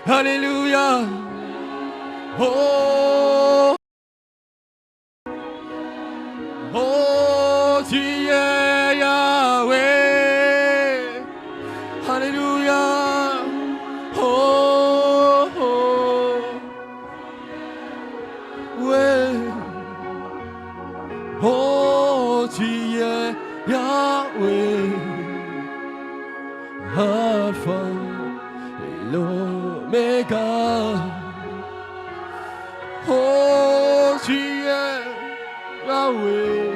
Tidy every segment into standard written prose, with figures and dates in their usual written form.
Alléluia. Oh, oh, tu es Yahweh. Alléluia. Oh, oh, ouais. Oh, tu es Yahweh. Alpha et l'Oméga. Oh, tu es Yahweh,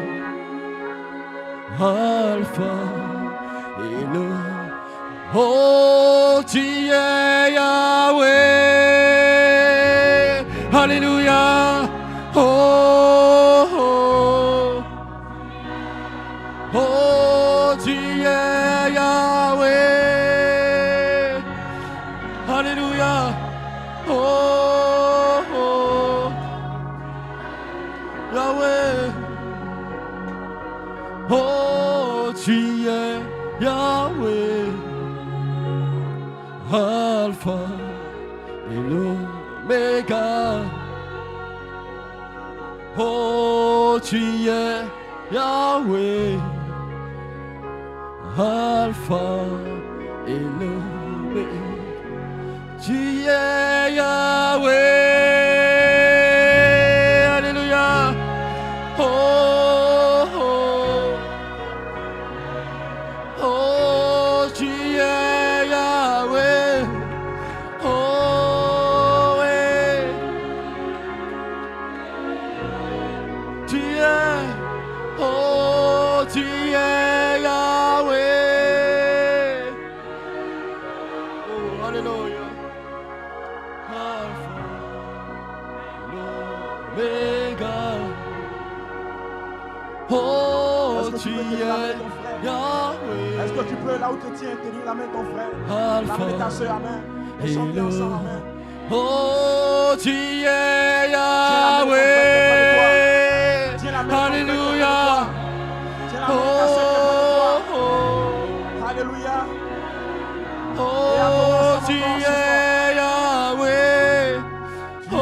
Alpha et le. Oh, tu es Yahweh, Alléluia. Oh, oh, oh, tu es Yahweh, Alléluia. Oh, oh, Yahweh. Oh, tu es Yahweh, Alpha et l'Oméga. Oh, tu es Yahweh, Alpha et l'Oméga. Tu es Yahweh, Alléluia. Oh, oh, oh, tu es Yahweh. Oh, ouais. Tu es, oh, tu es Yahweh. Oh, Alléluia. Alpha, l'Oméga. Oh, tu es Yahweh. Est-ce que tu peux, là où tu tiens, tenir la main de ton frère, Alpha, la main de ta soeur, amen, et chanter ensemble, amen. Oh, tu es Yahweh. Alléluia. Oh, Alléluia. oh, tu es Yahweh. Oh,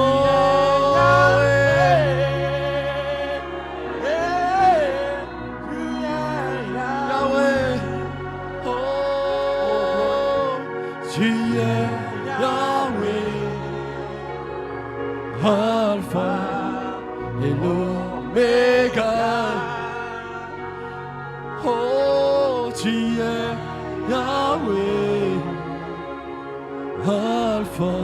Yahweh. Oh, tu es Yahweh. Alpha et l'Oméga. Oh, tu es Yahweh, Alpha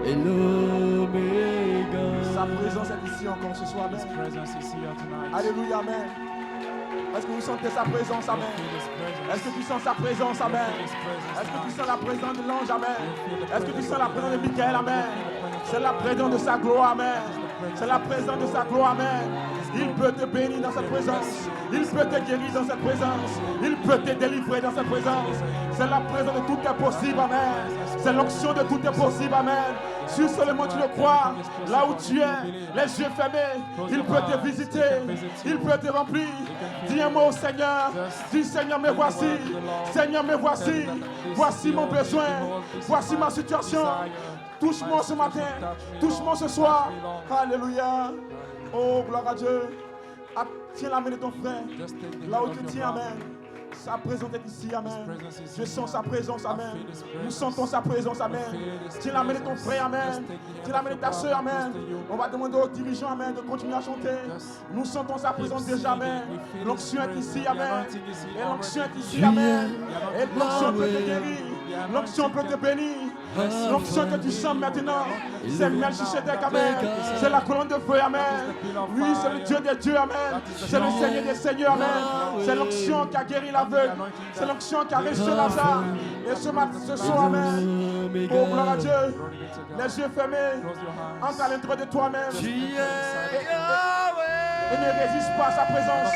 et l'Oméga. Sa présence est ici encore ce soir, amen. Alléluia, amen. Est-ce que vous sentez sa présence, amen? Est-ce que tu sens sa présence, amen? Est-ce que tu sens la présence de l'ange, amen? Est-ce que tu sens la présence de Michael, amen? C'est la présence de sa gloire, amen. C'est la présence de sa gloire, amen. Il peut te bénir dans cette présence. Il peut te guérir dans cette présence. Il peut te délivrer dans cette présence. C'est la présence de tout est possible, amen. C'est l'onction de tout est possible, amen. Si seulement tu le crois, là où tu es, les yeux fermés, il peut te visiter. Il peut te remplir. Dis un mot au Seigneur. Dis Seigneur, me voici. Seigneur, me voici. Voici mon besoin. Voici ma situation. Touche-moi ce matin. Touche-moi ce soir. Alléluia. Oh, gloire à Dieu. Tiens la main de ton frère. Là où tu tiens, amen. Sa présence est ici, amen. Je sens sa présence, amen. Nous sentons sa présence, amen. Tiens la main de ton frère, amen. Tiens la main de ta soeur, amen. On va demander aux dirigeants, amen, de continuer à chanter. Nous sentons sa présence déjà, amen. L'onction est ici, amen. Et l'onction est ici, amen. Et l'onction peut te guérir. L'onction peut te bénir. L'onction que tu sens maintenant, c'est Melchisedec, amen. C'est la colonne de feu, amen. Oui, c'est le Dieu des dieux, amen. C'est le Seigneur des seigneurs, amen. C'est l'onction qui a guéri l'aveugle. C'est l'onction qui a ressuscité Lazare. Et ce soir, amen. Oh, gloire à Dieu. Les yeux fermés. Entre à l'intérieur de toi-même. Et ne résiste pas à sa présence.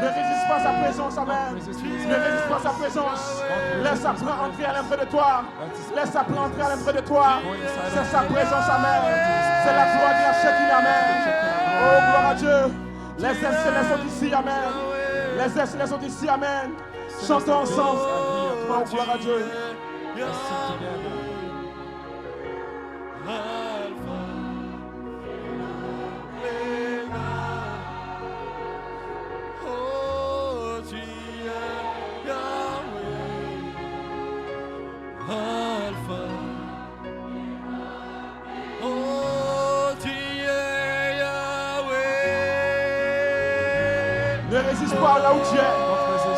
Ne résiste pas à sa présence, amen. Ne résiste pas à sa présence. Laisse sa présence entrer à l'intérieur de toi. Laisse sa présence entrer à l'intérieur de toi. C'est sa présence, amen. C'est la gloire de la Shekinah, amen. Oh, gloire à Dieu. Les ailes célestes sont ici, amen. Les ailes célestes sont ici, amen. Chantons ensemble. Oh, gloire à Dieu. Alpha. Oh, tu es Yahweh. Ne résiste pas là où tu es.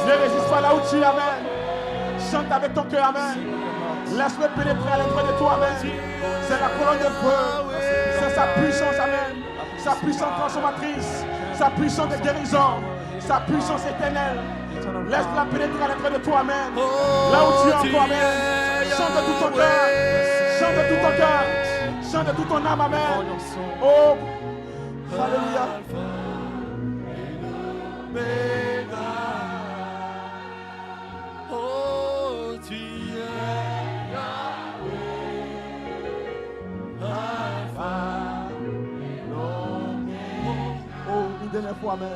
Ne résiste pas là où tu es, amen. Chante avec ton cœur, amen. Laisse-le pénétrer à l'intérieur de toi, amen. C'est la colonne de feu. C'est sa puissance, amen. Sa puissance transformatrice. Sa puissance de guérison. Sa puissance éternelle. Laisse-la pénétrer à l'intérieur de toi, amen. Là où tu es encore, amen. Chante de tout ton cœur. Chante de tout ton cœur. Chante de toute ton âme, amen. Oh, alléluia. Oh, tu es Yahweh. Alpha. Oh, une dernière fois, amen.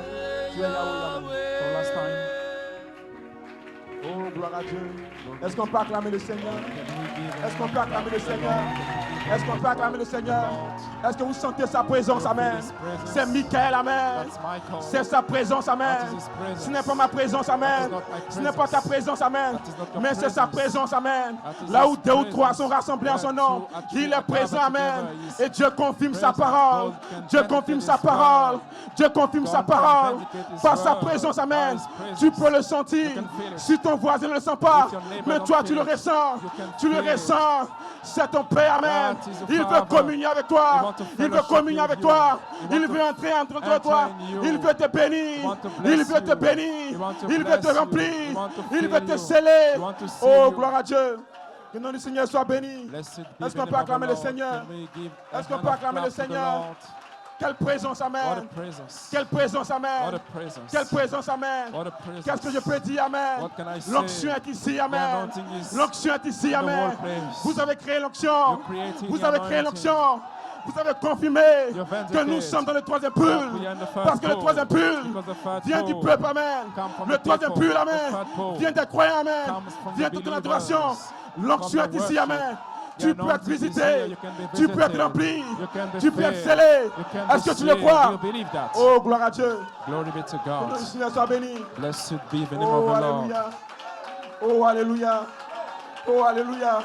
Tu es Yahweh, amen. For last time. Oh, gloire à Dieu. Est-ce qu'on peut acclamer le Seigneur? Est-ce qu'on peut acclamer le Seigneur? Est-ce qu'on peut acclamer le Seigneur? Est-ce que vous sentez sa présence, amen? C'est Michael, amen. C'est sa présence, amen. Ce n'est pas ma présence, amen. Ce n'est pas ta présence, amen. Mais c'est sa présence, amen. Là où 2 ou 3 sont rassemblés en son nom, il est présent, amen. Et Dieu confirme sa parole. Dieu confirme sa parole. Dieu confirme sa parole. Par sa présence, amen. Tu peux le sentir. Si ton voisin ne le sent pas, mais toi tu le ressens. Tu le ressens. C'est ton Père, amen. Il veut communier avec toi. Il veut communier avec toi. Il veut entrer entre toi. Il veut te bénir. Il veut te bénir. Il veut te remplir. Il veut te sceller. Oh, gloire à Dieu. Que le nom du Seigneur soit béni. Est-ce qu'on peut acclamer le Seigneur? Est-ce qu'on peut acclamer le Seigneur? Quelle présence, amen. Quelle présence, amen. Quelle présence, amen. Qu'est-ce que je peux dire, amen. L'onction est ici, amen. L'onction est ici, amen. Vous avez créé l'onction. Vous avez créé l'onction. Vous avez confirmé que nous sommes dans le 3e pull. Parce que le 3e pull vient du peuple, amen. Le 3e pull, amen, vient des croyants, amen. Vient de toute l'adoration. L'onction est ici, amen. Tu peux être visité, tu peux être rempli, tu peux être scellé. Est-ce que tu le crois? Oh, gloire à Dieu. Glory be to Que God. le Seigneur soit béni. Blessed be the name Oh, of the Lord. alléluia. Oh, alléluia. Oh, alléluia.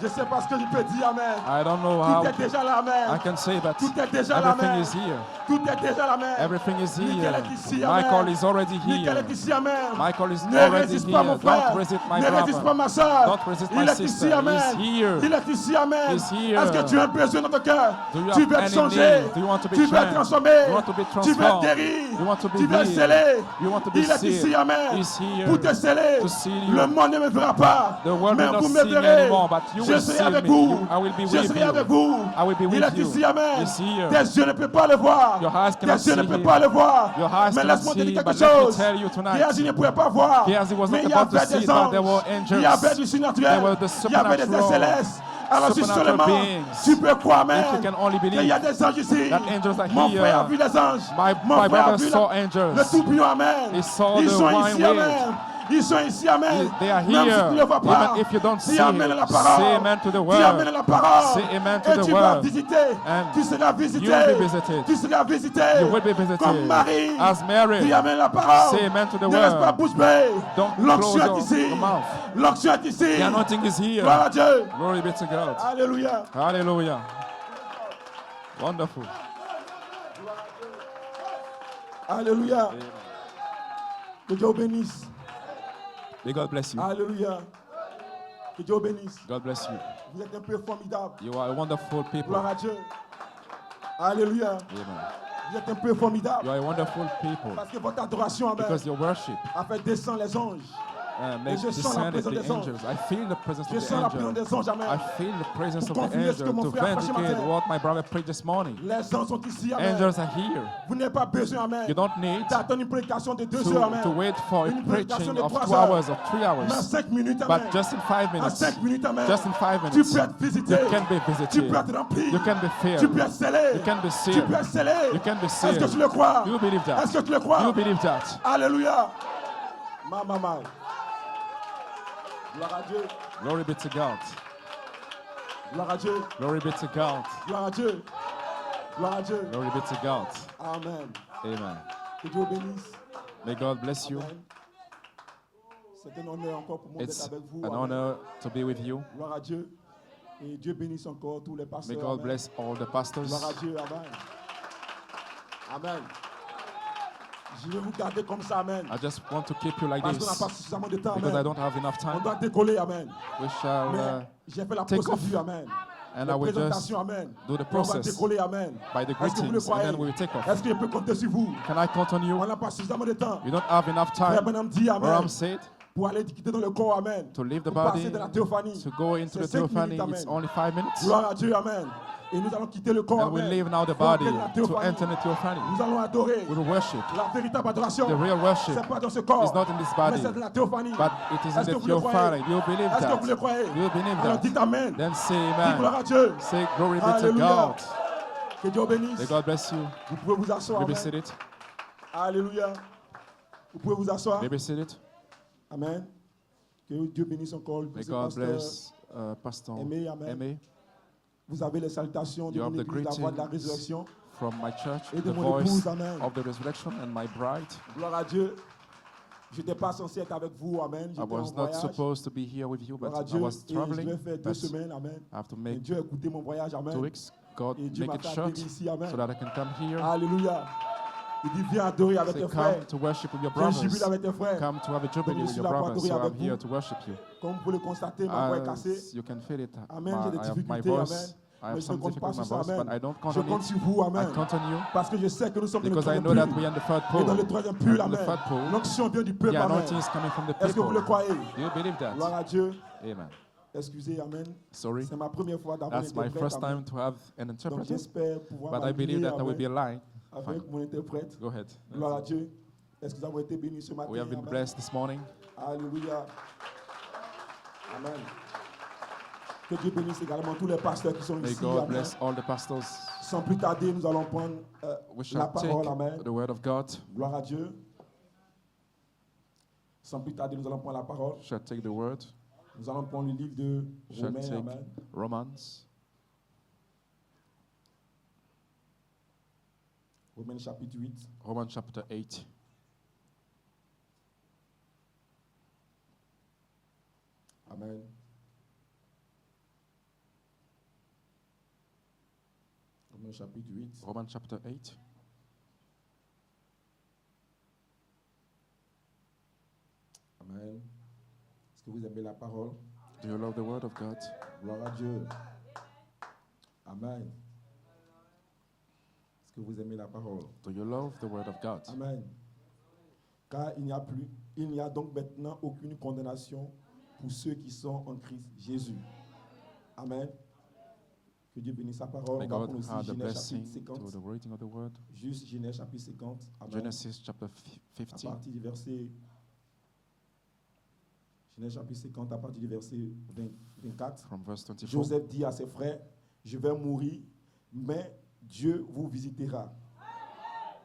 Je sais pas ce que je peux dire, amen. I don't know Tout how est déjà là, amen. I can say, but Tout est déjà là, everything amen. is here. Tout est déjà là, amen. Everything is Michael here. est ici, amen. Michael is already Michael here. est ici, amen. Michael is Ne already résiste pas, mon here. frère. Don't resist my Ne résiste pas, brother. ma soeur. Don't resist Il my est ici, sister. amen. He's here. Il est ici, amen. He's here. Est-ce que tu as un besoin dans ton cœur? Do you Tu have veux être any changé. need? Do you want to be Tu veux être changed? transformé. You want to be Tu veux être transformed? guéri. You want to be Tu veux être healed? scellé. You want to be Il est ici, sealed? amen. He's here Pour te sceller. to seal you. Le monde ne me verra pas. The world Mais will not vous me see me verrez. anymore, but you Je will serai see avec me. vous. I will be Je with serai you. avec vous. I will be Il with est you. ici, amen. He's here. Tes yeux ne peuvent pas le voir. Your eyes Tes cannot yeux ne see peuvent him. pas le voir. Your eyes Mais cannot laisse-moi te see, dire quelque but let me chose. tell you tonight. Géasi ne pouvait pas voir. Gehazi was Mais not il y able to avait see, des but anges. there were Il y avait angels. du There surnaturel. were the Il y avait des supernatural, célestes. Alors si supernatural seulement beings. tu peux croire, amen, If you can only believe qu'il y a des anges ici. that angels are Mon here. frère a vu les anges. Mon My frère a brother vu saw le angels. tourbillon, amen. He saw Ils the sont wine ici, wheel. amen. Ils sont ici, amen. They are Même si here. tu ne le vois pas, Even if you don't see dis amen à it, la parole. say amen to the Dis word. amen à la parole. Say amen to Et the tu vas word. visiter. And Tu seras visité. you will be visited. Tu seras visité. You will be visited. Comme Marie. As Mary. Dis amen à la parole. Say amen to the Ne reste word. pas bouche bée. Don't L'onction close est your ici. mouth. L'onction est ici. The anointing is here. Gloire à Dieu. Glory be to God. Alléluia. Hallelujah. Wonderful. Alléluia. Que Dieu vous bénisse. May God bless you. Alléluia. Que Dieu vous bénisse. God bless you. Vous êtes un peu formidable. You are a wonderful people. Gloire à Dieu. Alléluia. Amen. Vous êtes un peu formidable. You are a wonderful people Parce que votre adoration, amen, because your worship a fait descendre les anges. makes je sens la descend présence the des anges. angels. I feel the presence Je of sens the la présence angel. des anges, amen. I feel the presence Pour of the confirmer ce que angel mon to frère a prêché vindicate matin. what my brother prayed this morning. Les anges sont ici, amen. Angels are here. Vous n'avez pas besoin, amen, You don't need d'attendre une prédication de 2 heures, amen. to wait for a Une prédication preaching de of 3 2 heures. hours or 3 Mais en hours. 5 minutes, amen. But just in 5 En minutes, 5 minutes, amen. just in 5 Tu minutes, peux être visité. you can be Tu visited. peux être rempli. You can be Tu filled. peux être scellé. You can be Tu sealed. peux être scellé. You can be Est-ce que sealed. tu le crois? You believe that? Est-ce que tu le crois? You believe that? Alléluia. Maman. Gloire à Dieu. Glory be to God. Gloire à Dieu. Glory be to God. Gloire à Dieu. Gloire à Dieu. Glory be to God. Amen. Amen. Que Dieu vous bénisse. May God bless you. Amen. C'est un honneur encore pour moi d'être It's avec vous. an Amen. honor to be with you. Gloire à Dieu. Et Dieu bénisse encore tous les May pasteurs. God Amen. bless all the pastors. Gloire à Dieu. Amen. Amen. Je vais vous garder comme ça. Amen. I just want to keep you like Parce qu'on n'a this pas suffisamment de temps. because I Amen. don't have enough On time. doit décoller. Amen. We shall Mais j'ai fait la take procédure. Amen. and La I will just présentation. Amen. do the Et on va process décoller. Amen. by the Est-ce que vous le greetings and croyez? then we will take off. Est-ce que je peux compter sur vous? Can I count on On you? n'a pas suffisamment de temps. You don't have enough Frère time. Branham dit. Where Amen. I'm said Pour aller quitter dans le corps. Amen. to leave the Pour passer body, de la théophanie. to go into C'est the 5 theophany, minutes, it's amen. only 5 minutes. Gloire à Dieu. Amen. Et nous allons quitter le corps. And we Amen. leave now the Pour body entrer dans la to théophanie. enter the theophany. Nous allons adorer. We will worship. La véritable adoration, The real worship c'est pas dans ce corps, is not in this mais body, c'est de la théophanie. but it is in Est-ce que the vous le croyez? theophany. Do you believe Est-ce que vous le that? croyez? Do you believe Alors that? dites Amen. Then say Dites gloire amen. à Dieu. Say glory be to Alléluia. God. Que Dieu bénisse. May God bless you. Vous pouvez vous asseoir. May be Amen. seated. Alléluia. Vous pouvez vous asseoir. May be seated. Amen. Que Dieu bénisse encore May ce God pasteur. bless Pastor Aimé, amen. Aimé. Vous avez les salutations de You have mon the église, la voix de la greetings résurrection. from my church, Et de the mon voice épouse, amen. of the resurrection, and my bride. Gloire à Dieu. Je n'étais pas censé être avec vous. Amen. I J'étais en was not voyage. supposed to be here with you, but Gloire à I Dieu. was Et je traveling. vais faire 2 But semaines. Amen. I have to Et make Dieu a écouté mon voyage. Amen. 2 weeks. God Et Dieu make m'a it fait short atterrir ici. Amen. so that I can come here. Alléluia. Il dit, viens adorer avec Say, tes frères. come to worship with your Viens jubiler brothers. avec tes frères. Come to have a jubilee je with suis your là pour brothers. adorer So I'm avec vous. here to worship you. Comme vous pouvez le constater, ma voix est cassée. As you can feel it, Amen. J'ai des I have my difficultés. voice. Amen. I Mais have je ne some compte pas difficulty sur with my ça. voice, Amen. but I don't count Je on compte it. sur vous. I Amen. count on you Parce que je sais que nous sommes dans le because I troisième know that pull. we are in the third Et dans le pole. troisième pull, And in the amen. third pole, L'onction vient du peuple. the Amen. anointing is coming from the Est-ce que vous le people. croyez? Do you believe Gloire that? à Dieu. Amen. Excusez, amen. Sorry, C'est ma première fois d'avoir un that's my interprète. first amen. time to have an Donc interpreter, j'espère pouvoir but I believe m'aligner, that I will be amen, aligned. avec Fine. mon interprète. Go ahead. Gloire à Dieu. Est-ce que nous avons été bénis ce matin? We have been Amen. blessed this morning. Alléluia. Amen. Que Dieu bénisse également tous les pasteurs qui sont May ici. God Amen. bless all the pastors. Sans plus tarder, nous allons prendre We la shall parole. take Amen. the word of God. Gloire à Dieu. Sans plus tarder, nous allons prendre la parole. Shall take the word. Nous allons prendre le livre de Shall Romains. take Amen. Romans. Romains chapitre 8. Romans chapter 8. Amen. Romains chapitre 8. Romans chapter 8. Amen. Est-ce que vous aimez la parole? Do you love the word of God? Gloire à Dieu. Amen. Est-ce que vous aimez la parole? Do you love the word of God? Amen. Car il n'y a donc maintenant aucune condamnation pour ceux qui sont en Christ Jésus. Amen. Que Dieu bénisse sa parole. May On va God prendre aussi add the Genèse blessing chapitre to 50. the reading of the word. Juste Genèse chapitre 50. Amen. Genesis chapter À 50. partir du verset Genèse chapitre 50, à partir du verset 24. From verse 24. Joseph dit à ses frères, je vais mourir, mais Dieu vous visitera.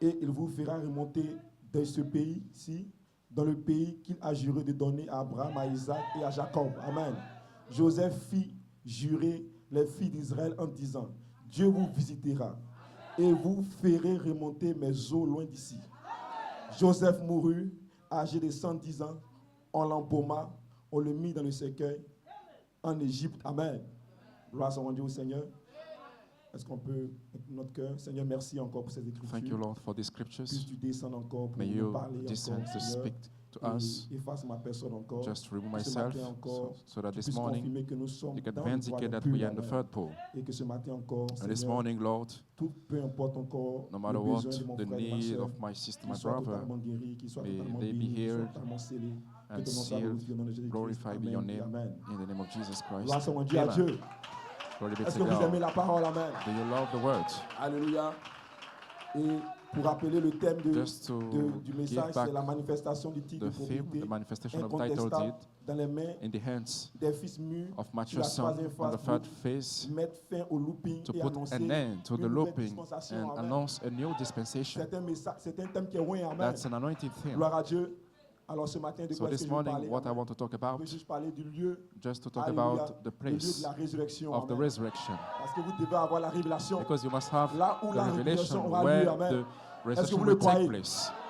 Et il vous fera remonter de ce pays-ci, dans le pays qu'il a juré de donner à Abraham, à Isaac et à Jacob. Amen. Joseph fit jurer les filles d'Israël en disant, Dieu vous visitera et vous ferez remonter mes eaux loin d'ici. Joseph mourut, âgé de 110 ans, on l'embauma, on le mit dans le cercueil en Égypte. Amen. Gloire soit rendue au Seigneur. Est-ce qu'on peut, avec notre cœur, Seigneur, merci encore pour ces écritures. Thank you, Lord, for these scriptures. Puisses-tu descendre encore pour May nous you parler descend encore, to Seigneur. speak to us. Et efface ma personne encore. Just remove Que ce myself matin encore, so that tu this puisses morning confirmer que nous sommes you can dans le vindicate troisième that pull, we are in the amen. third pole. Et que ce matin encore, And this Seigneur, morning, Lord, tout peu importe encore no matter le what besoin de mon the frère et ma need sœur, of my sister, qu'il my soit brother, totalement guéri, qu'il soit may totalement they be béni, qu'il soit healed totalement scellé. Que and ton nom soit sealed, glorifié au nom de Jésus-Christ. glorified be your Amen et name amen. in the name of Jesus Christ. Gloire soit rendue à Amen. Dieu. Glory be Est-ce to que vous aimez God. la parole? Amen. Do you love the word? Alléluia. Et pour rappeler le thème Just to du give message, back c'est la manifestation du titre de the theme, propriété the manifestation of title incontestable deed dans les mains in the hands des fils mûrs of sur la mature son troisième on phase the third pour phase mettre fin au looping to et put annoncer an end to the une nouvelle looping dispensation. and Amen. announce a new dispensation. C'est un thème qui est loin. Amen. That's an anointed theme. Gloire à Dieu. Alors ce matin, de So quoi est-ce this que je vais morning, parler? what I Amen. want to talk Je about, veux juste parler du lieu, just to talk alléluia, about the le lieu de place la résurrection. of the Amen. resurrection. Parce que vous devez avoir la révélation. Because you must have Là où the la revelation révélation aura lieu. where Amen. the resurrection vous le will take croyez? place.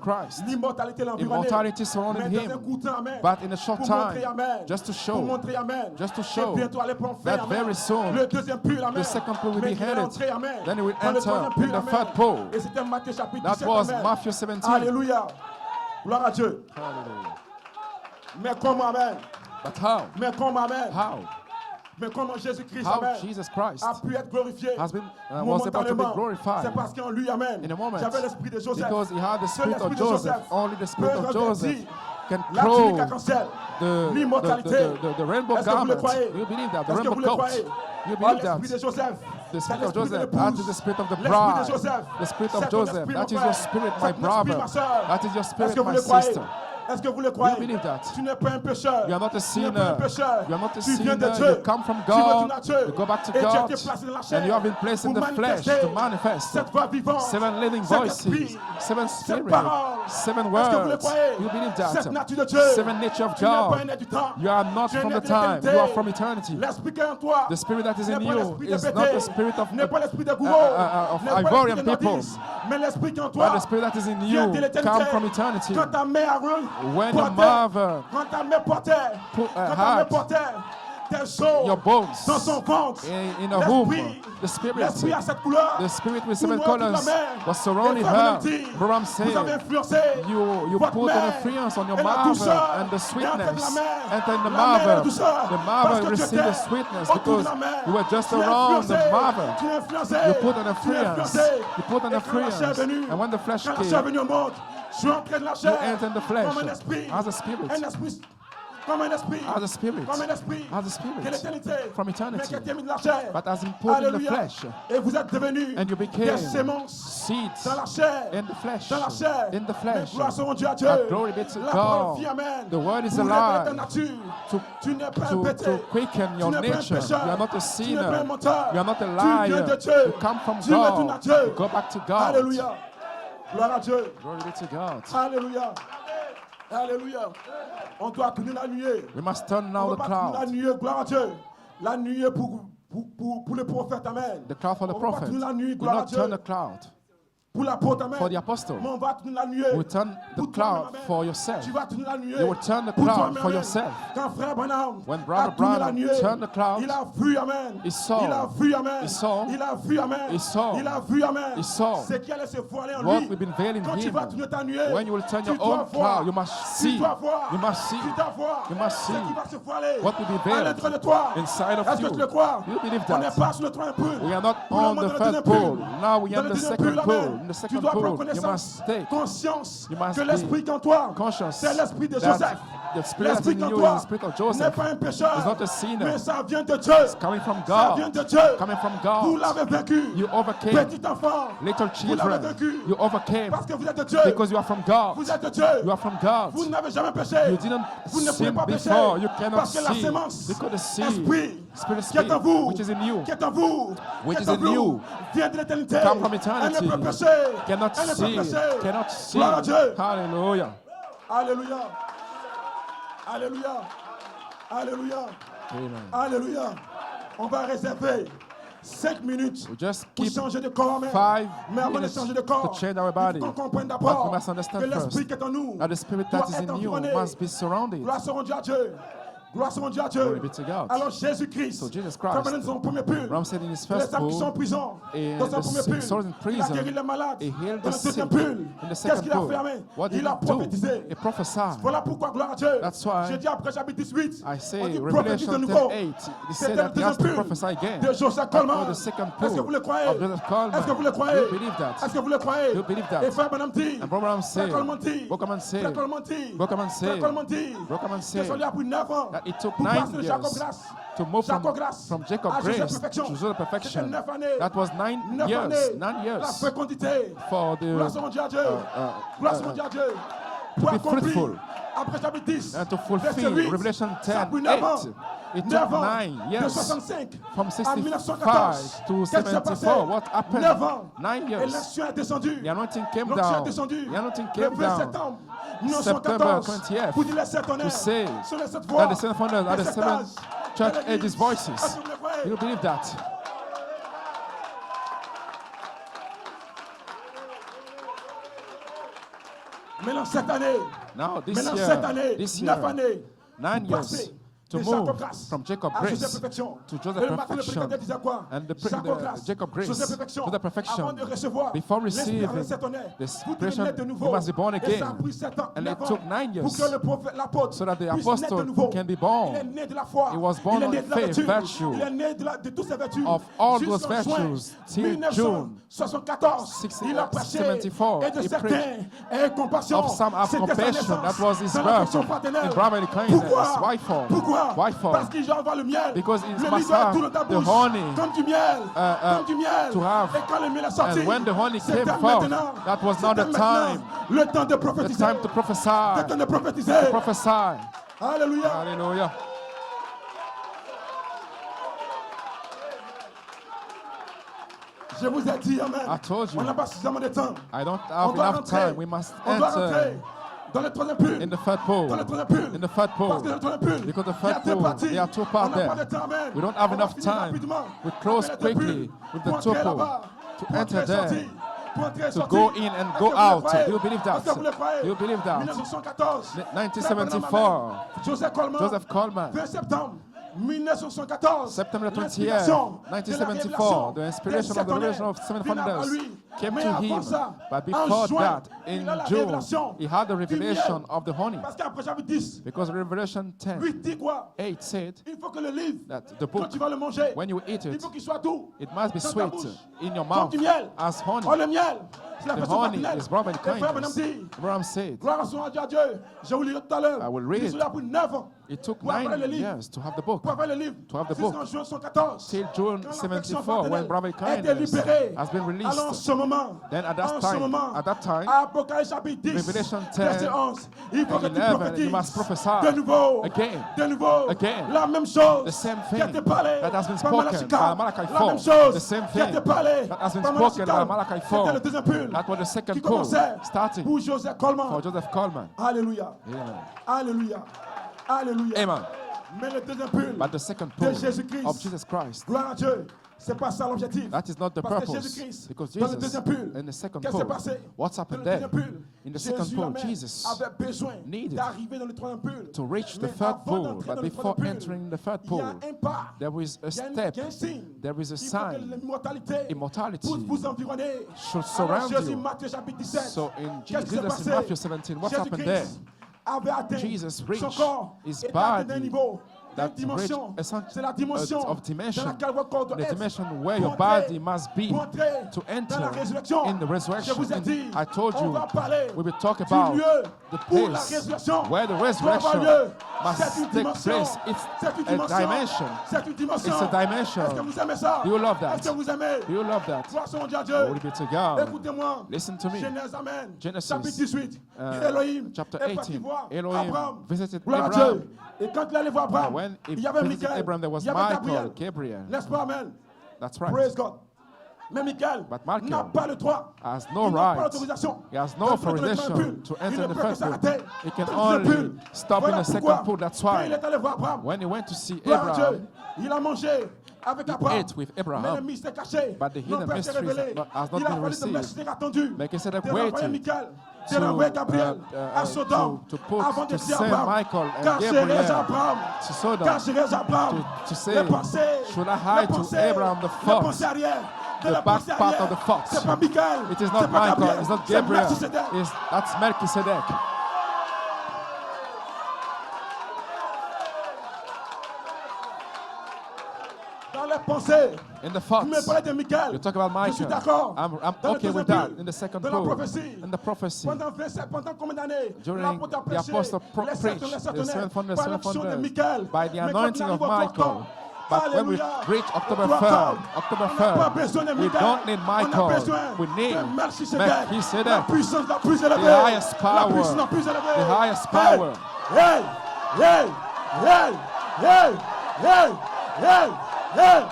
Christ. L'immortalité l'environnait. Immortality surrounded Mais dans un him. court temps, amen. But in a short Pour montrer, time, amen. just to Pour show montrer, amen. just to Que show bientôt allait prendre fin, that amen. very soon Le deuxième puits, amen. the second pool will Mais be il est headed. entré, amen. Then he will Dans le enter troisième in puits, the amen. third pool. Et c'était Matthieu chapitre That 17, was amen. Matthew 17. Alléluia. Gloire à Dieu. Hallelujah. Mais comment, amen? But how? Mais comment, amen. How? Mais comment Jésus-Christ, How amen, Jesus Christ a pu être glorifié was able to be momentanément. glorified C'est parce qu'en lui, amen, in a moment j'avais l'esprit de Joseph. because he had the Seul spirit of l'esprit de Joseph. Only the spirit peut of Joseph revêtir can la tunique clothe arc-en-ciel, the l'immortalité. rainbow Est-ce que vous le garment. croyez? You believe that? The Est-ce que rainbow vous le coat. croyez? You Oh, believe l'esprit de that? Joseph. The C'est spirit of l'esprit de Joseph, that is l'épouse. the spirit of the L'esprit bride. de Joseph. The spirit C'est of ton Joseph, esprit, that mon is your frère. spirit, C'est my ton esprit, brother. ma sœur. That is your Est-ce spirit, que vous my le croyez? sister. Est-ce que vous le croyez? You believe that? Tu n'es pas un pécheur. You are not a Tu n'es pas un sinner. pécheur. You are not a Tu viens de sinner. Dieu. You come from Tu retournes God. à Dieu. You go back to Et Dieu God. t'est placé dans la chair And you have been placed in pour the flesh manifester to manifest cette voix vivante, seven living cet voices, esprit, seven cette spirits, parole. seven Est-ce que vous le words. croyez? You believe Cette that? nature de Dieu. Seven nature of Tu n'es pas God. un être du temps. You are not Tu es from né the de time. l'éternité. You are from eternity. L'esprit qui est en toi The spirit that is n'est in pas you l'esprit de is pété, not the spirit of n'est pas l'esprit de gourou, of n'est pas Ivorian l'esprit de people. nodis, mais l'esprit qui est en But toi the spirit that is in vient you de l'éternité. come from eternity. Quand ta mère When your portait, mother quand ta mère portait, put quand a ta mère heart, portait tes os your bones dans son ventre, in a womb, l'esprit, the spirit, l'esprit à cette couleur, the spirit with tout seven noir toute la colors mer. was surrounding Et frère her. Bonhomme dit, Bram vous avez said, influencé you votre put mère an influence on your et la mother douceur and the est entrée dans sweetness. la mer. Enter in the La mère et la mother. douceur, The parce mother que tu received the étais sweetness autour de because la mer. you were just Tu as around the influencé, mother. tu as influencé, You put an tu as influence. influencé. You put an Et quand la chair est influence. venue, And when the flesh quand la chair est came, venue au monde, je suis entré de la you chair enter in the flesh comme un esprit, as a spirit. un esprit, comme un esprit, As a spirit. comme un esprit, As a spirit. de l'éternité, From mais eternity. qui a été mis de la chair. But as in put in the Alléluia. flesh. Et vous êtes devenus And you became des sémences seeds dans la chair, in the flesh. dans la chair. In the Mais flesh. gloire soit Dieu à Dieu. But glory be to La parole God. vie, amen. The word is Pour révéler ta alive. nature. To, Tu n'es pas un to pété. quicken Tu your n'es pas un nature. pécheur. You are not a Tu n'es pas un sinner. menteur. You are not a Tu viens liar. de Dieu. You come from Tu retournes à God. Dieu. Go back to God. Alléluia. Gloire à Dieu. Glory be to God. Alléluia. Alléluia. On doit tourner la nuée. We must turn On now ne the va pas tourner la cloud. nuée. Gloire à Dieu. La nuée pour les prophètes. Amen. The cloud for the On va pas prophet. tourner la nuée. We Gloire à not Dieu. turn the cloud Pour l'apôtre, amen. for the apostle. Mais on va tourner la nuée. We turn the Pour toi-même, cloud amen. for yourself. Tu vas tourner la nuée. You will turn the Pour cloud toi-même, for amen. yourself. Quand frère Branham When a Brother tourné la Branham nuée, turned the cloud, il a vu, amen. he saw. Il a vu, amen. He saw. Il a vu, amen. He saw. Il a vu, amen. He saw. C'est qui allait se voiler en What lui. we've been veiling Quand tu him. vas tourner ta nuée, When you will turn tu your dois own voir. cloud, you must Tu see. dois voir. You must see. Tu dois voir. You must see Ce qui va se voiler what will be à veiled l'intérieur de toi. inside of Est-ce que you. tu le crois? You believe On n'est that? pas sur le troisième pôle. We are not Pour le on moment, the dans le third deuxième pole. pôle. Now we Dans are le in the deuxième second pôle, pole. amen. In the Tu second dois prendre pole, you connaissance, must take conscience You must que l'esprit be en toi, conscious c'est l'esprit de that Joseph. the spirit that is L'esprit in en you is toi the spirit of n'est Joseph. pas un pécheur, It's not a sinner. mais ça vient de Dieu. Coming from Ça vient God. de Dieu. Coming from Vous God. l'avez vaincu. You overcame. Petit enfant, Little vous l'avez children, vaincu. you overcame Parce que vous êtes de Dieu. because you are from God. Vous êtes de Dieu. You are from God. Vous n'avez jamais péché. You didn't Vous ne pouvez sin pas pécher. before. You cannot Parce que la see. sémence, You could see. esprit, Spirit qui est en vous, which is in you, qui est en vous, which qui is est en in vous, you, vient de l'éternité. come from Elle eternity. ne peut pécher. Cannot Elle ne peut see. pécher. Cannot see. Gloire à Dieu. Hallelujah. Alléluia. Alléluia. Alléluia. Amen. Alléluia. On va réserver 5 minutes We just pour keep changer de corps. Amen. 5 Mais avant de minutes changer de corps, to change our il body. faut qu'on comprenne But d'abord we must understand que l'esprit first qui est en nous that the spirit doit that is être in you environné. must be surrounded. Gloire soit rendue à Dieu. Gloire soit rendue à Dieu. Glory be to God. Alors Jésus-Christ, So Jesus comme Christ, dans son premier pull, Ram said in his les first âmes qui sont en pull, prison, and dans son the premier pull, souls in il a prison, guéri les malades. he healed Dans the le deuxième sick. pull, In the qu'est-ce second qu'il a fait, pull, amen? what did Il a he prophétisé. do? He prophesied. Voilà pourquoi, gloire à Dieu. That's why J'ai dit après chapitre 18, I say, on dit prophétise de Revelation nouveau. 10:8, he C'était said le that he has deuxième to pull prophesy again. de Joseph For Coleman. the second Est-ce que vous le pull croyez? of Joseph Coleman. Est-ce que vous le croyez? You believe that? Est-ce que vous le croyez? You believe that? Et frère Branham dit, And Brother frère said, Coleman dit, Brother said, frère Coleman dit, Brother frère said, Coleman dit, Brother que said ça lui a pris 9 ans that it took pour 9 passer de Jacob years Grace. to move Jacob Grace from Jacob à Joseph Grace Perfection. to Joseph C'était Perfection. 9 années. That was 9 9 years. années. 9 La years fécondité. for the Gloire soit rendue à Dieu. Gloire soit rendue à Dieu. Pour be accomplir, fruitful après chapitre 10, and to verset fulfill 8, Revelation ça a pris 9 ans. 10:8. It 9 took ans 9 de years 65 from à 65 1914. to Qu'est-ce qui s'est passé? 74. What happened? 9 ans. 9 Et years. l'onction est descendue. The anointing came L'onction est down. descendue. The anointing Le came 20 down. septembre September 1914 20th pour dire les 7 honneurs to say sur les 7 voix that the seven thunders are the de cet seven âge church de l'Église. ages voices. Est-ce que vous le croyez? You believe that? Maintenant cette année, Now, this maintenant cette year, année, this 9 year, années, 9 vous years, passez to de move Jacob Grace from Jacob à Joseph Grace Perfection. to Et Joseph le matin, le Perfection. prédicateur disait quoi? And Jacob Grace, Joseph Perfection. Joseph Perfection, Avant de recevoir before receiving l'espérance cette honneur, the vous devez expression, naître de nouveau. you must be born Et ça a again. pris 7 ans, And 9 it ans, took 9 years pour que le prophète, l'apôtre so that the puisse naître de apostle nouveau. can be born. Il est né de la foi. He was born il est on né de la faith, vertu. virtue. Il est né de toutes ces vertus. Of all those Jusqu'en juin virtues till June 1974, il a prêché 74, et de he certains et compassion. Of some have C'était sa compassion. naissance That was his dans birth l'affection fraternelle. in brotherly kindness. Pourquoi? Why for? Pourquoi? Why for? Parce qu'il va avoir le miel. Because it le must miel have tout dans ta the bouche. honey, Comme du miel. Comme du miel. to have. Et quand le miel est sorti, And when the honey c'était came forth, maintenant. that was now C'était the maintenant. time. Le temps de The prophétiser. time to prophesy. Le temps de prophétiser. Prophesy. Alléluia. Hallelujah. Je vous ai dit, amen. I told you. On n'a pas suffisamment de temps. I don't On have doit enough rentrer. time. We must On doit rentrer enter dans le troisième pull. in the third pole. Dans le troisième pull. In the third Parce pole. que le troisième pull, Because the il y a third deux pole, parties. there are two On parts n'a pas there. de temps, amen. We don't have On va enough finir time. rapidement. We close Avec le quickly pull. with Pour the entrer two pole. là-bas. To Pour enter entrer et there. sortir. Pour entrer et To sortir. go in and Est-ce go que vous le out. croyez? Do you believe that? Est-ce que vous le croyez? Do you believe that? 1914. 1974. Joseph Coleman. Joseph Coleman. 20 septembre 1914. September 20th, L'inspiration de la 1974, the révélation inspiration des of the revelation of sept seven honneurs thunders vint à lui. came Mais to avant him. ça, But en before juin, that, il in a la June, révélation he had the du revelation miel. of the honey. Parce qu'après chapitre 10, Because Revelation 10, 8 dit quoi? 8 said Il faut que le livre, that the quand book, tu vas le manger, when you eat il it, faut qu'il soit doux. it must be dans ta sweet bouche. in your Comme mouth du miel. as honey. Oh, le miel, c'est la The version honey fraternelle. is brotherly Et frère Branham kindness. dit, Abraham said, gloire à son Dieu, à Dieu. Je vous lirai tout à l'heure. I will read Il it. a pris 9 ans it took pour avoir le 9 livre. years to have the book. Pour avoir le livre. To have the Jusqu'en book. juin 114. Till June Quand l'affection 74, when fraternelle brotherly a été kindness libérée. has been released. Alors en ce moment, Then at en that ce time, moment, at that time, Apocalypse chapitre 10, Revelation 10, verset 11, il faut que tu 11, prophétises you must prophesy de nouveau, again, de nouveau, again. la même chose The same qui a thing été parlée that has been par spoken Malachi by 4, Malachi la 4. même chose The same qui a thing été parlée that has been par spoken by Malachi Malachi 4. 4. C'était le deuxième pull That was the qui second pull, commençait starting pour Joseph Coleman. for Joseph Coleman. Alléluia, Amen. alléluia, alléluia. Amen. Mais le deuxième pull But the second de pull Jésus-Christ, of Jesus Christ, gloire à Dieu, c'est pas ça l'objectif. that is not the Parce que purpose. Jésus-Christ, Because dans le Jesus, deuxième pull, in the second qu'est-ce qui s'est pull, passé? what's Dans happened le there? deuxième pull, In the second Jésus pull, lui-même Jesus avait besoin needed d'arriver dans le troisième pull. to reach the Mais third avant pull, d'entrer dans but le before troisième entering the third il y a pull, un pas, there is a il y a step, un signe. there is a Il faut que sign. l'immortalité Immortality puisse vous environner. should Alors surround Jésus, you. Matthieu chapitre 17, So in qu'est-ce qui s'est Jesus in passé? Matthew 17, what's happened there? Jésus-Christ avait atteint Jesus son reached corps his et atteint un body niveau. that Une dimension, reached a certain- c'est la dimension of dimension, dans laquelle votre corps doit the être. dimension where your Pour entrer- body must be pour entrer to dans la enter résurrection. in the Je resurrection. vous ai dit, I told on you, va parler we will talk du about lieu the où la place résurrection where the doit avoir resurrection lieu. must C'est une take dimension. place. It's C'est une a dimension. dimension. C'est une dimension. It's a dimension. Est-ce que vous aimez ça? Do you love that? Est-ce que vous aimez? Do you love that? Gloire soit à Dieu. Glory be to God. Écoutez-moi. Listen to me. Genèse, amen. Genesis, chapitre 18. uh, Elohim chapter est parti 18. voir Elohim Abraham. visited Gloire à Abraham. Dieu. Et quand il allait voir Abraham, When he il y avait visited Michael, Abraham, there was il y avait Michael, Gabriel. Gabriel. N'est-ce pas, amen? That's right. Praise God. Mais Michael But Michael n'a pas le droit. has no Il n'a pas right. l'autorisation. He has no d'entrer dans le authorization pull. to Il enter ne the peut que first pull. s'arrêter He can dans le only pull. stop in Voilà the second pourquoi, pull. That's quand il why est allé voir Abraham, when he went to see gloire à Abraham, Dieu, il a mangé avec Abraham. ate with Abraham. Mais le mystère caché But the hidden n'a pas été mysteries révélé. has not Il a been fallu de received. Melchizedek attendu. Melchizedek de renvoyer waited Michael, de to, renvoyer Gabriel à Sodome to put, avant de to dire send Abraham, Michael and car Gabriel serais Abraham, to Sodom car serais Abraham, to say, les pensées, should I hide les to pensées, Abraham the les fox, pensées arrière, de the la back pensée part arrière. of the fox. C'est pas Michael, It is c'est not pas Michael, Gabriel, it's not c'est Gabriel. Melchizedek. That's Melchizedek. Dans les pensées, In the vous me thoughts, parlez de Michael. you talk about Je suis Michael. d'accord. I'm Dans le okay with deuxième that. pull, In the second dans la pull, prophétie, in the prophecy, pendant combien d'années during l'apôtre a the prêché apostle les preached sept the honneurs seven thunders, par seven l'action de thunders, Michael. by the Mais quand anointing on of arrive au Michael. temps, But when we alléluia, reach October au 3rd, temps, October on n'a pas 3rd, besoin de we Michael. don't need On a Michael. besoin We need de Melchizedek, Melchizedek, la puissance la plus élevée, the highest la power, puissance la plus élevée, the highest power. Hey, hey, hey, hey, hey, hey, hey.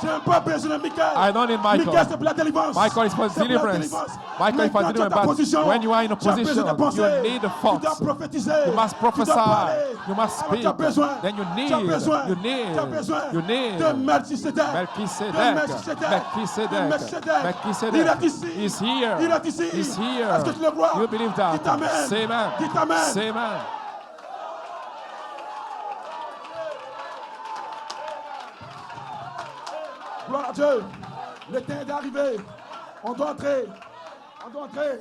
Je n'ai pas besoin de Michael. I don't need Michael. Michael, c'est pour la délivrance. Michael is for C'est pour la deliverance. délivrance. Michael Mais is for quand tu es en deliverance. But position, when you are in a tu as besoin position, de penser. you need a Tu dois thought. prophétiser. You must Tu dois prophesy. parler. You must Alors, tu as speak. besoin. Then you Tu as need. besoin. You need. Tu as besoin You need. de Melchizedek. Melchizedek. De Melchizedek. Melchizedek. De Melchizedek. Melchizedek. Il est ici. He's here. Il est ici. He's here. Est-ce que tu le vois? You believe that? Dites amen. Say amen. Dites amen. Say amen. Gloire à Dieu. Le temps est arrivé. On doit entrer. On doit entrer.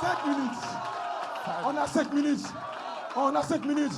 5 minutes. On a 5 minutes. On a 5 minutes.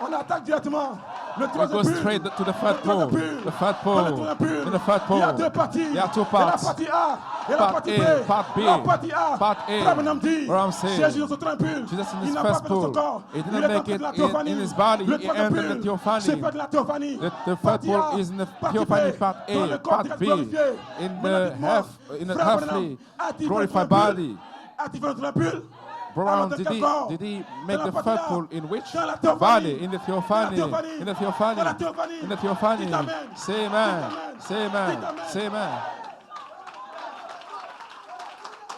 On attaque directement. Le We troisième go but. straight to the third Le troisième pole. but. The third Dans le pole. troisième but. In the third Il y a pole. deux parties. Il y a two Il y a parts. la partie A et la Part partie A, B. part B. La partie A. Part A. Frère Branham dit, Where I'm saying, Jésus dans son troisième but, Jesus in il his n'a pas first fait dans son pole. corps. He didn't Il est make entré it dans la in théophanie. his body. Le He troisième entered the but, theophany. c'est fait de la théophanie. The third Partie pole A, is in the partie theophany B. part Dans le A, corps part direct B, glorifié. in Maintenant, the dites-moi, in the Frère heavenly Branham, a-t-il fait le glorified troisième body. but? A-t-il fait le troisième but? Brown, Alors, dans did quel corps? he make Dans la the partie third A. pole in which Dans la théophanie. body? In the Dans la theophany. théophanie. In the theophany. Dans la théophanie. In the theophany. Dites amen. Say Dites amen. amen. Say Dites amen. amen. Say amen.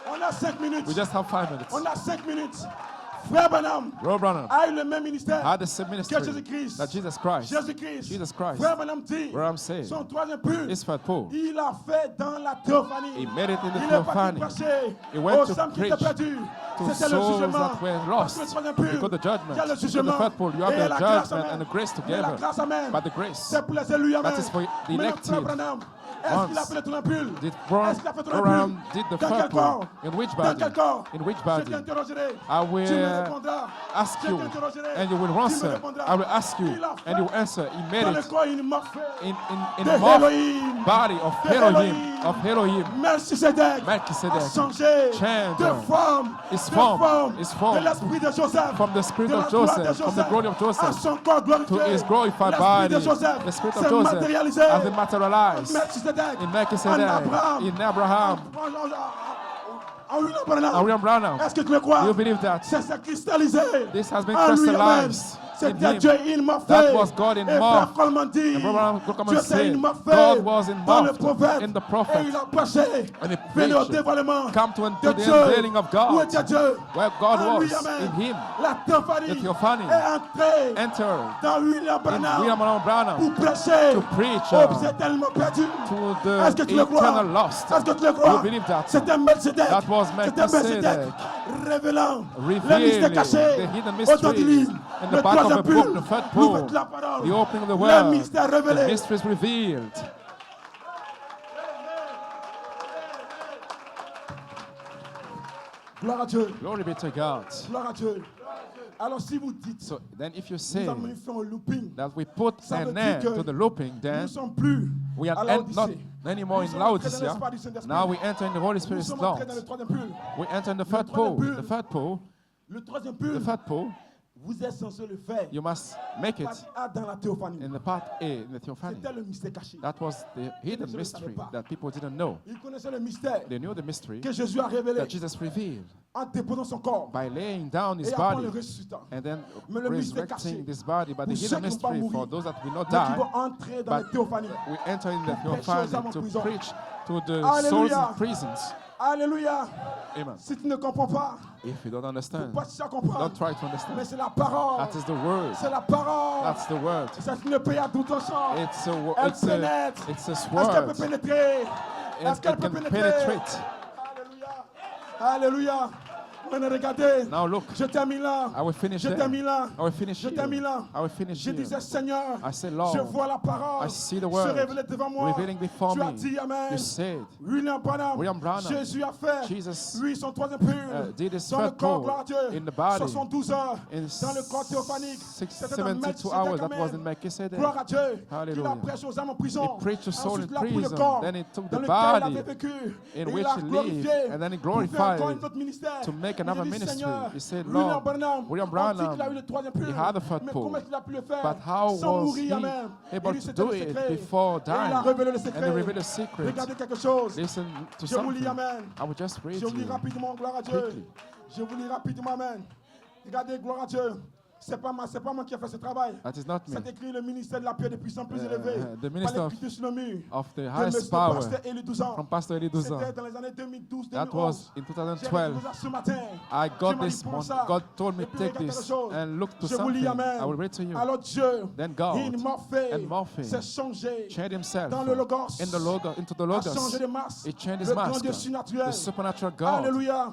On a 5 minutes. We just have 5 minutes. On a 5 minutes. Frère Branham Rob Branham a eu le même ministère had the same que ministry Jésus-Christ. that Jesus Christ. Jésus-Christ. Jesus Christ. Frère Branham dit, Where I'm saying, son troisième but, his third pole, il a fait dans la théophanie. he made it in the Il est parti theophany. prêcher He went aux to âmes qui étaient preach perdues. to C'était le souls jugement. that were Parce que le lost. troisième but, Because the judgment. il y a le In the jugement third pole, you have et the la grâce, judgment amen. and the grace Et la together. grâce, amen. But the grace, C'est pour les élus, amen. that is for the Maintenant, elected. Frère Branham, est-ce Once qu'il a fait le troisième but? did Est-ce qu'il a fait le troisième Branham but? did the Dans quel third pole. corps? In which Dans body? quel corps? In which Je body? t'interrogerai. I Tu me will répondras. ask Je you, t'interrogerai. and you will Tu me answer. répondras. I will ask you, Il a and you will answer. He made Dans le it corps, il m'a fait in de the morph Elohim. body of De Elohim, Elohim. of Elohim. Melchisedec a Melchizedek changé changed de forme, his de form, forme, his form, de l'esprit de Joseph, from the spirit de of la gloire de Joseph, from the glory of à Joseph, son corps glorifié. to his glorified L'esprit body. de Joseph The spirit s'est of Joseph matérialisé has been materialized Melchisedec, in en Melchizedek, Abraham, in Abraham, en William Branham. and William Branham. Est-ce que tu le crois? Do you believe that? C'est ça cristallisé. This has been En lui, amen. crystallized in C'était him. Dieu, il m'a fait. That was God in Et Mark. Frère Coleman dit, And Brother Coleman Dieu said, il m'a fait God was in dans le Mark, prophète. in the prophet. Et il a prêché. And he Venez au preached. dévoilement Come to de the Dieu. unveiling of God. Où était Dieu? Where God En lui, was, amen. in him. La théophanie The theophany est entrée Enter dans William in William Branham Branham pour prêcher to preach aux éternellement perdus. to Est-ce que the tu le crois? eternal lost. Est-ce que tu le Do crois? you believe that? C'était Melchizedek. That was C'était Melchizedek. Melchizedek. Révélant les Revealing mystères cachés. the hidden Autant du mysteries livre. in Le the back of troisième the book, bulle. the third L'ouverture book, de la parole. the opening of the Les word, mystères the révélés. mysteries revealed. Gloire à Dieu. Glory be to God. Gloire à Dieu. Alors si vous dites, So then if you say nous avons fait un looping, that we put ça veut an dire end que to the looping, nous then ne sommes plus we are à not l'Odyssée. anymore Nous in sommes entrés dans Laodicea. l'espace du Saint-Esprit. Now we enter in the Holy Nous Spirit's sommes law. entrés dans le troisième bulle. We enter in the third troisième pole. bulle. The third pole. Le troisième The bulle, third pole. vous êtes censé le faire. You must make it Part A dans la théophanie. in the part A, in the theophany. C'était le mystère caché. That was the hidden ne le savaient mystery pas. that people didn't know. Ils connaissaient le mystère They knew the mystery que Jésus a révélé that Jesus revealed en déposant son corps by laying down his et après le body ressuscitant. and then Mais le mystère resurrecting caché, this body. But the pour ceux hidden qui vont pas mystery mourir, for those that will not Mais qui die, vont entrer dans la but théophanie. we enter in the Pour prêcher aux âmes en theophany to prison. preach to the Alléluia. souls in prisons. Alléluia. Amen. Si tu ne comprends pas, If you don't understand, pas chercher à comprendre. don't try to Mais understand. c'est la parole. That is the word. C'est la parole. That's the word. C'est une paix à tout ensemble. It's a wo- Elle it's a pénètre. it's a Est-ce qu'elle peut sword. pénétrer? Est-ce It qu'elle peut can pénétrer? penetrate. Alléluia. Alléluia. Maintenant, regardez. Now look, Je termine là. I will finish Je there. termine là. I will finish Je here. termine là. I will finish Je here. disais, Seigneur, I say, Lord, je vois la parole I see the se word révéler devant moi. revealing before Tu as me. dit, Amen. You said, William Branham, William Branham, Jésus a fait, Jesus, lui, son troisième pur, did his dans le third corps, pole gloire à Dieu, in the body 72 heures, in dans le corps théophanique, c'était dans 72 hours. That was in Melchizedek, Melchizedek. gloire à Dieu, qu'il a Hallelujah. prêché aux âmes en prison, He preached to souls ensuite in il a pris le prison. corps, Then he took dans the lequel il body avait vécu, in et which il a he lived, glorifié, and then he pour faire glorified encore un autre ministère. to make Il another dit, ministry. Seigneur, He said, William Lord, Branham, William on dit qu'il a eu Branham, le troisième pur, he had the third mais pole. comment est-ce qu'il a pu le faire But how sans was mourir, he Amen. Et able lui, to c'était do le it secret. before Et il a dying? révélé le And he secret. revealed a secret. Regardez quelque chose. Listen to Je vous lis, something. Amen. I will just read Je vous lis you. rapidement, gloire à Dieu. Quickly. Je vous lis rapidement, Amen. Regardez, gloire à Dieu. C'est pas moi qui ai fait ce travail. That is not me. C'est écrit le ministère de la paix des puissants plus élevés. the minister Par of- l'écriture sur le mur. Of the De highest Monsieur power Pasteur Élie Douzan. from Pastor Eli Douzan. C'était dans les années 2012, That 2011. was in J'ai 2012. reçu ça ce matin. I Je got m'en this dis, prends one. ça. God told me Et puis, take regarde this quelque chose. and look to Je vous lis, something. Amen. I will read to you. Alors Dieu, Then God il m'a fait, and Morphe s'est changé changed himself dans le Logos. in the into the a Logos. changé de masse. He changed his Le grand mask. Dieu surnaturel. The supernatural God. Alléluia.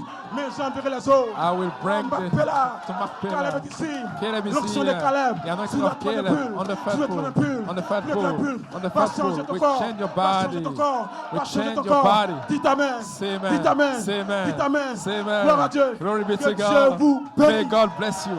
mais j'enverrai les eaux. I will bring the Macpéla. to Caleb Macpéla. est ici. Caleb is L'onction de here. Caleb. The anointing Sur la of toile de Caleb bulle. on the Sur fat la toile de bull. bulle. On the fat Sur la toile de bull. bulle. On the Va fat changer bull. ton We corps. change your Va changer body. ton corps. va changer change ton your corps. body. Dites Amen. Say amen. Dites Amen. Say amen. Dites Amen. Say amen. Gloire à Dieu. Glory be Que to Dieu God. vous May bénisse. God bless you.